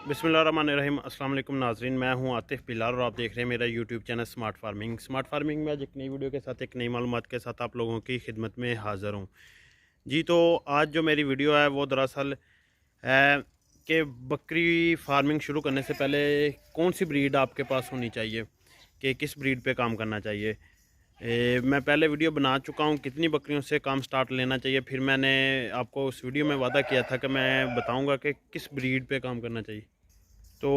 बिस्मिल्लाहिर्रहमानिर्रहीम। अस्सलाम वालेकुम नाज़रीन, मैं हूं आतिफ़ बिलाल और आप देख रहे हैं मेरा यूट्यूब चैनल स्मार्ट फार्मिंग में आज एक नई वीडियो के साथ एक नई मालूमात के साथ आप लोगों की खिदमत में हाज़िर हूं। जी, तो आज जो मेरी वीडियो है वो दरअसल है कि बकरी फार्मिंग शुरू करने से पहले कौन सी ब्रीड आपके पास होनी चाहिए, कि किस ब्रीड पे काम करना चाहिए। मैं पहले वीडियो बना चुका हूँ कितनी बकरियों से काम स्टार्ट लेना चाहिए। फिर मैंने आपको उस वीडियो में वादा किया था कि मैं बताऊँगा कि किस ब्रीड पे काम करना चाहिए। तो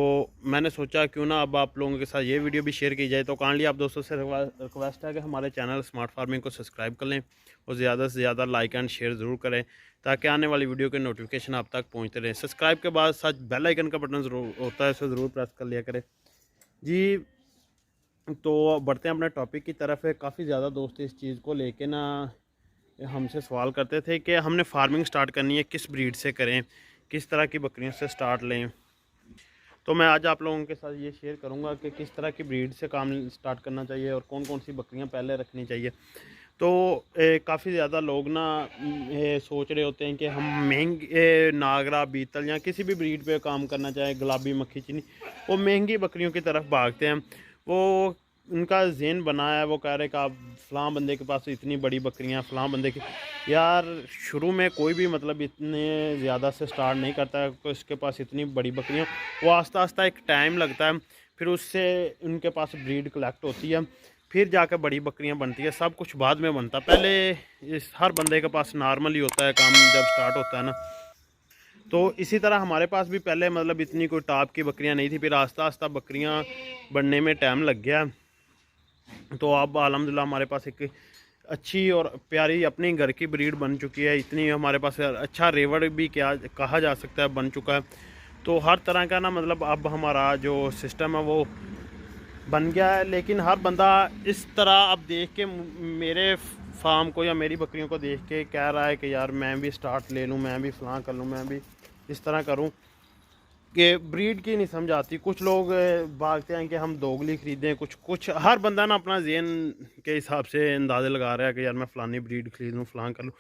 मैंने सोचा क्यों ना अब आप लोगों के साथ ये वीडियो भी शेयर की जाए। तो काइंडली आप दोस्तों से रिक्वेस्ट है कि हमारे चैनल स्मार्ट फार्मिंग को सब्सक्राइब कर लें और ज़्यादा से ज़्यादा लाइक एंड शेयर ज़रूर करें, ताकि आने वाली वीडियो के नोटिफिकेशन आप तक पहुंचते रहें। सब्सक्राइब के बाद साथ बेल आइकन का बटन ज़रूर होता है, उसे ज़रूर प्रेस कर लिया करें। जी, तो बढ़ते हैं अपने टॉपिक की तरफ है। काफ़ी ज़्यादा दोस्त इस चीज़ को लेके ना हमसे सवाल करते थे कि हमने फार्मिंग स्टार्ट करनी है, किस ब्रीड से करें, किस तरह की बकरियों से स्टार्ट लें। तो मैं आज आप लोगों के साथ ये शेयर करूंगा कि किस तरह की ब्रीड से काम स्टार्ट करना चाहिए और कौन कौन सी बकरियां पहले रखनी चाहिए। तो काफ़ी ज़्यादा लोग ना सोच रहे होते हैं कि हम महंगी नागरा बीतल या किसी भी ब्रीड पे काम करना चाहे, गुलाबी मक्खी चीनी, वो महंगी बकरियों की तरफ भागते हैं। वो उनका ज़हन बना है, वो कह रहे कि आप फ़लाँ बंदे के पास इतनी बड़ी बकरियां, फ़लाँ बंदे की। यार, शुरू में कोई भी मतलब इतने ज़्यादा से स्टार्ट नहीं करता है कि उसके पास इतनी बड़ी बकरियां। वो आस्ता आस्ता एक टाइम लगता है, फिर उससे उनके पास ब्रीड कलेक्ट होती है, फिर जाकर बड़ी बकरियां बनती है। सब कुछ बाद में बनता, पहले इस हर बंदे के पास नॉर्मल ही होता है काम जब स्टार्ट होता है ना। तो इसी तरह हमारे पास भी पहले मतलब इतनी कोई टॉप की बकरियां नहीं थी, फिर आस्ता आस्ता बकरियां बनने में टाइम लग गया। तो अब अल्हम्दुलिल्लाह हमारे पास एक अच्छी और प्यारी अपनी घर की ब्रीड बन चुकी है। इतनी हमारे पास अच्छा रेवड़ भी क्या कहा जा सकता है बन चुका है। तो हर तरह का ना मतलब अब हमारा जो सिस्टम है वो बन गया है। लेकिन हर बंदा इस तरह अब देख के मेरे फार्म को या मेरी बकरियों को देख के कह रहा है कि यार मैं भी स्टार्ट ले लूँ, मैं भी फलां कर लूँ, मैं भी इस तरह करूँ, कि ब्रीड की नहीं समझ आती। कुछ लोग भागते हैं कि हम दोगली ख़रीदें, कुछ कुछ हर बंदा ना अपना ज़हन के हिसाब से अंदाज़े लगा रहा है कि यार मैं फ़लानी ब्रीड ख़रीद लूँ, फ़लाँ कर लूँ।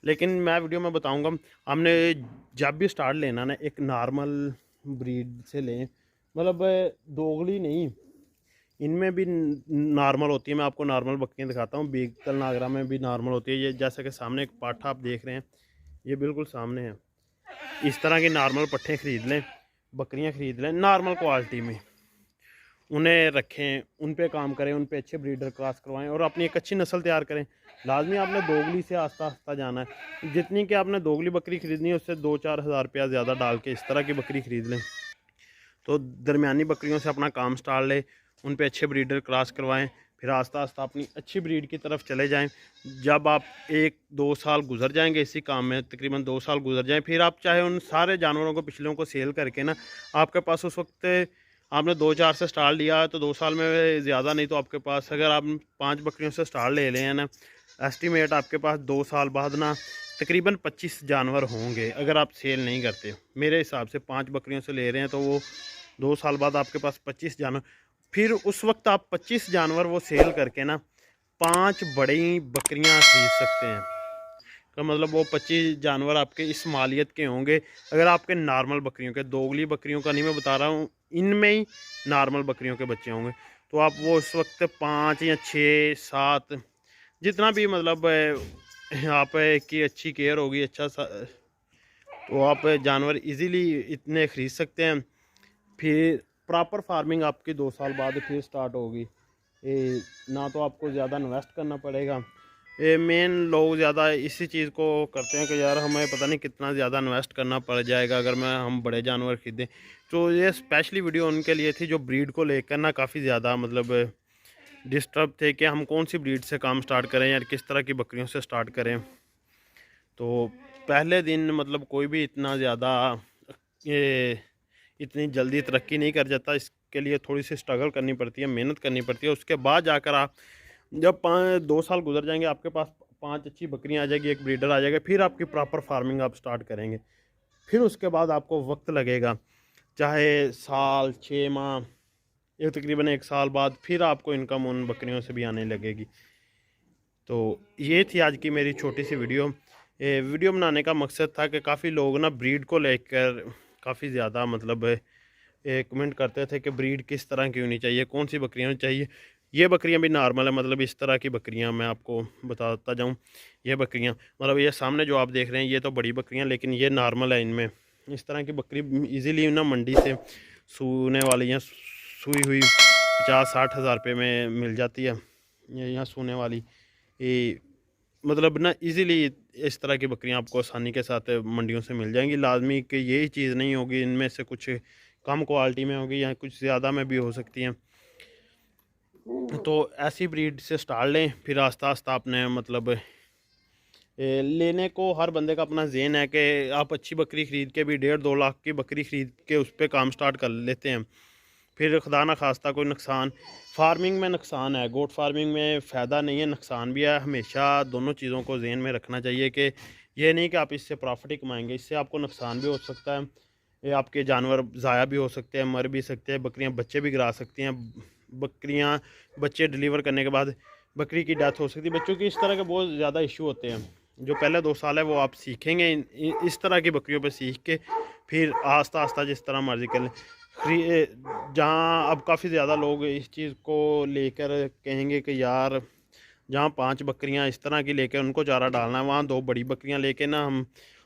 लेकिन मैं वीडियो में बताऊंगा, हमने जब भी स्टार्ट लेना ना एक नॉर्मल ब्रीड से लें। मतलब दोगली नहीं, इनमें भी नॉर्मल होती है। मैं आपको नॉर्मल बकरियाँ दिखाता हूँ, बीगल नागरा में भी नॉर्मल होती है। ये जैसे कि सामने एक पाठा आप देख रहे हैं, ये बिल्कुल सामने है। इस तरह के नॉर्मल पट्ठे ख़रीद लें, बकरियां ख़रीद लें नॉर्मल क्वालिटी में, उन्हें रखें, उन पे काम करें, उन पे अच्छे ब्रीडर क्रॉस करवाएं और अपनी एक अच्छी नस्ल तैयार करें। लाजमी आपने दोगली से आस्ता आस्ता जाना है। जितनी कि आपने दोगली बकरी ख़रीदनी है उससे 2-4 हज़ार रुपया ज़्यादा डाल के इस तरह की बकरी ख़रीद लें। तो दरमियानी बकरियों से अपना काम स्टार्ट लें, उन पे अच्छे ब्रीडर क्रॉस करवाएं, फिर आस्ता आस्ता अपनी अच्छी ब्रीड की तरफ चले जाएं। जब आप 1-2 साल गुजर जाएंगे इसी काम में, तकरीबन 2 साल गुजर जाएं, फिर आप चाहे उन सारे जानवरों को पिछलों को सेल करके ना, आपके पास उस वक्त आपने 2-4 से स्टार्ट लिया तो 2 साल में ज़्यादा नहीं तो आपके पास अगर आप 5 बकरियों से स्टार्ट ले लें ना, एस्टिमेट आपके पास 2 साल बाद ना तकरीबन 25 जानवर होंगे। अगर आप सेल नहीं करते, मेरे हिसाब से 5 बकरियों से ले रहे हैं तो वो 2 साल बाद आपके पास 25 जानवर। फिर उस वक्त आप 25 जानवर वो सेल करके ना 5 बड़ी बकरियां खरीद सकते हैं। तो मतलब वो 25 जानवर आपके इस मालियत के होंगे। अगर आपके नॉर्मल बकरियों के, दोगली बकरियों का नहीं मैं बता रहा हूँ, इनमें ही नॉर्मल बकरियों के बच्चे होंगे, तो आप वो उस वक्त 5 या 6-7 जितना भी मतलब आप की अच्छी केयर होगी, अच्छा सा, तो आप जानवर इजीली इतने ख़रीद सकते हैं। फिर प्रॉपर फार्मिंग आपकी 2 साल बाद फिर स्टार्ट होगी। ना तो आपको ज़्यादा इन्वेस्ट करना पड़ेगा। मेन लोग ज़्यादा इसी चीज़ को करते हैं कि यार हमें पता नहीं कितना ज़्यादा इन्वेस्ट करना पड़ जाएगा अगर हम बड़े जानवर ख़रीदें। तो ये स्पेशली वीडियो उनके लिए थी जो ब्रीड को लेकर ना काफ़ी ज़्यादा मतलब डिस्टर्ब थे कि हम कौन सी ब्रीड से काम स्टार्ट करें यार, किस तरह की बकरियों से स्टार्ट करें। तो पहले दिन मतलब कोई भी इतना ज़्यादा ये इतनी जल्दी तरक्की नहीं कर जाता। इसके लिए थोड़ी सी स्ट्रगल करनी पड़ती है, मेहनत करनी पड़ती है। उसके बाद जाकर आप जब 2 साल गुजर जाएंगे, आपके पास 5 अच्छी बकरियां आ जाएगी, एक ब्रीडर आ जाएगा, फिर आपकी प्रॉपर फार्मिंग आप स्टार्ट करेंगे। फिर उसके बाद आपको वक्त लगेगा, चाहे साल 6 माह, ये तकरीबन 1 साल बाद फिर आपको इनकम उन बकरियों से भी आने लगेगी। तो ये थी आज की मेरी छोटी सी वीडियो। वीडियो बनाने का मकसद था कि काफ़ी लोग ना ब्रीड को लेकर काफ़ी ज़्यादा मतलब कमेंट करते थे कि ब्रीड किस तरह की होनी चाहिए, कौन सी बकरियाँ चाहिए। ये बकरियाँ भी नॉर्मल है, मतलब इस तरह की बकरियाँ मैं आपको बताता जाऊँ। ये बकरियाँ मतलब ये सामने जो आप देख रहे हैं ये तो बड़ी बकरियाँ, लेकिन ये नॉर्मल है। इनमें इस तरह की बकरी इजीली ना मंडी से सूने वाली या सूई हुई 50-60 हज़ार रुपये में मिल जाती है। ये यहाँ सूने वाली ये मतलब ना इजीली इस तरह की बकरियां आपको आसानी के साथ मंडियों से मिल जाएंगी। लाजमी कि यही चीज़ नहीं होगी, इनमें से कुछ कम क्वालिटी में होगी या कुछ ज़्यादा में भी हो सकती हैं। तो ऐसी ब्रीड से स्टार्ट लें, फिर आस्ता आस्ता आपने मतलब लेने को हर बंदे का अपना ज़हन है कि आप अच्छी बकरी ख़रीद के भी 1.5-2 लाख की बकरी ख़रीद के उस पर काम स्टार्ट कर लेते हैं, फिर खुदा ना खास्ता कोई नुकसान। फार्मिंग में नुकसान है, गोट फार्मिंग में फ़ायदा नहीं है, नुकसान भी है। हमेशा दोनों चीज़ों को ज़हन में रखना चाहिए कि ये नहीं कि आप इससे प्रॉफिट ही कमाएंगे, इससे आपको नुकसान भी हो सकता है। ये आपके जानवर ज़ाया भी हो सकते हैं, मर भी सकते हैं, बकरियां बच्चे भी गिरा सकती हैं, बकरियां बच्चे डिलीवर करने के बाद बकरी की डेथ हो सकती है। बच्चों की इस तरह के बहुत ज़्यादा इशू होते हैं। जो पहले 2 साल है वो आप सीखेंगे इस तरह की बकरियों पे सीख के, फिर आस्ता आस्ता जिस तरह मर्जी कर लें। जहाँ अब काफ़ी ज़्यादा लोग इस चीज़ को लेकर कहेंगे कि यार जहाँ 5 बकरियाँ इस तरह की लेकर उनको चारा डालना है, वहाँ 2 बड़ी बकरियाँ लेके ना हम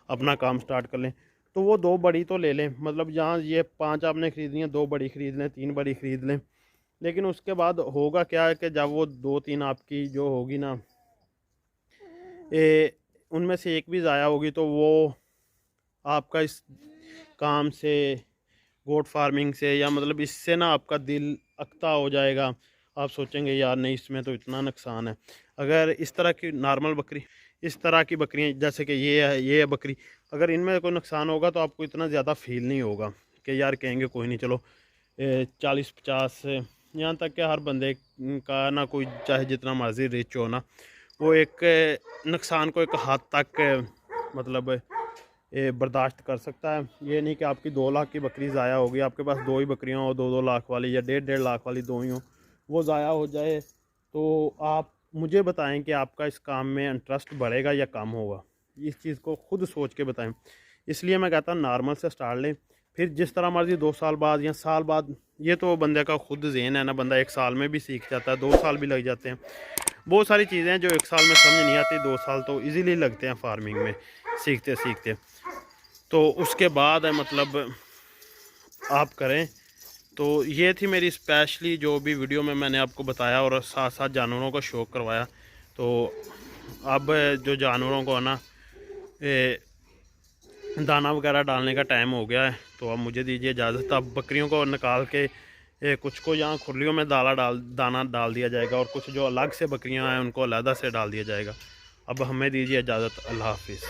अपना काम स्टार्ट कर लें। तो वो 2 बड़ी तो ले लें, मतलब जहाँ ये 5 आपने ख़रीदनी है 2 बड़ी ख़रीद लें, 3 बड़ी ख़रीद लें। लेकिन उसके बाद होगा क्या है कि जब वो 2-3 आपकी जो होगी ना, उनमें से एक भी ज़ाया होगी तो वो आपका इस काम से, गोट फार्मिंग से या मतलब इससे ना आपका दिल अकता हो जाएगा। आप सोचेंगे यार नहीं इसमें तो इतना नुकसान है। अगर इस तरह की नॉर्मल बकरी, इस तरह की बकरियाँ जैसे कि ये है बकरी, अगर इनमें कोई नुकसान होगा तो आपको इतना ज़्यादा फील नहीं होगा कि यार कहेंगे कोई नहीं चलो 40-50, यहाँ तक कि हर बंदे का ना कोई चाहे जितना मर्जी रिच हो ना, वो एक नुकसान को एक हद तक मतलब बर्दाश्त कर सकता है। ये नहीं कि आपकी 2 लाख की बकरी ज़ाया होगी, आपके पास 2 ही बकरियाँ हो, 2-2 लाख वाली या 1.5-1.5 लाख वाली 2 ही हो, वो ज़ाया हो जाए तो आप मुझे बताएं कि आपका इस काम में इंटरेस्ट बढ़ेगा या कम होगा। इस चीज़ को खुद सोच के बताएं। इसलिए मैं कहता हूँ नॉर्मल से स्टार्ट लें, फिर जिस तरह मर्जी 2 साल बाद या साल बाद, ये तो बंदे का खुद ज़हन है ना, बंदा 1 साल में भी सीख जाता है, 2 साल भी लग जाते हैं। बहुत सारी चीज़ें हैं जो 1 साल में समझ नहीं आती, 2 साल तो ईज़िली लगते हैं फार्मिंग में सीखते सीखते। तो उसके बाद है मतलब आप करें। तो ये थी मेरी स्पेशली जो भी वीडियो में मैंने आपको बताया और साथ साथ जानवरों का शौक करवाया। तो अब जो जानवरों को है ना दाना वगैरह डालने का टाइम हो गया है, तो अब मुझे दीजिए इजाज़त। अब बकरियों को निकाल के कुछ को यहाँ खुरलियों में दाना डाल दिया जाएगा और कुछ जो अलग से बकरियाँ हैं उनको अलहदा से डाल दिया जाएगा। अब हमें दीजिए इजाज़त। अल्लाह हाफिज़।